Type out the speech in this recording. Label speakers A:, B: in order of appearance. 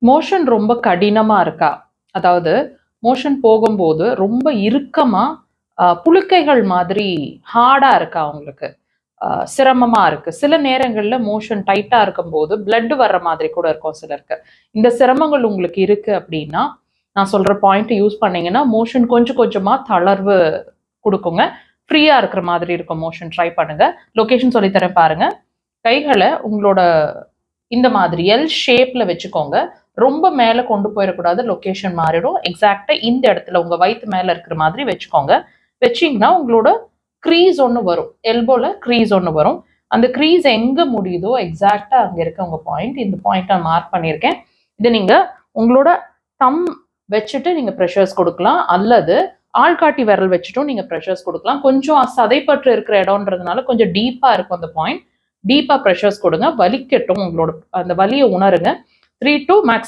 A: Motion ரொம்ப கடினமா இருக்கா? அதாவது மோஷன் போகும்போது ரொம்ப இறுக்கமா புழுக்கைகள் மாதிரி ஹார்டா இருக்கா உங்களுக்கு? சிரமமா இருக்கு. சில நேரங்கள்ல மோஷன் டைட்டா இருக்கும்போது பிளட் வர்ற மாதிரி கூட இருக்கும் சிலருக்கு. இந்த சிரமங்கள் உங்களுக்கு இருக்கு அப்படின்னா, நான் சொல்ற பாயிண்ட் யூஸ் பண்ணீங்கன்னா, மோஷன் கொஞ்சம் கொஞ்சமா தளர்வு குடுக்குங்க. ஃப்ரீயா இருக்கிற மாதிரி இருக்கும் மோஷன் ட்ரை பண்ணுங்க. லொகேஷன் சொல்லி தரேன் பாருங்க. கைகள உங்களோட இந்த மாதிரி எல் ஷேப்ல வச்சுக்கோங்க. ரொம்ப மேல கொண்டு போயிறக்கூடாது. லொகேஷன் மாறிடும். எக்ஸாக்ட்டா இந்த இடத்துல உங்க வயித்து மேல இருக்கிற மாதிரி வச்சுக்கோங்க. வச்சீங்கன்னா, உங்களோட க்ரீஸ் ஒண்ணு வரும். எல்போல க்ரீஸ் ஒண்ணு வரும். அந்த க்ரீஸ் எங்க முடியுதோ எக்ஸாக்ட்டா அங்க இருக்க உங்க பாயிண்ட். இந்த பாயிண்ட் நான் மார்க் பண்ணியிருக்கேன். இத நீங்க உங்களோட தம் வச்சுட்டு நீங்க பிரஷர்ஸ் குடுக்கலாம். அல்லது ஆள்காட்டி விரல் வச்சுட்டும் நீங்க பிரஷர்ஸ் குடுக்கலாம். கொஞ்சம் சதைப்பற்று இருக்கிற இடம்ன்றதுனால கொஞ்சம் டீப்பா இருக்கும் அந்த பாயிண்ட். டீப்பா பிரஷர்ஸ் கொடுங்க. வலிக்கட்டும். உங்களோட அந்த வலிய உணருங்க. 3 to மேக்ஸ்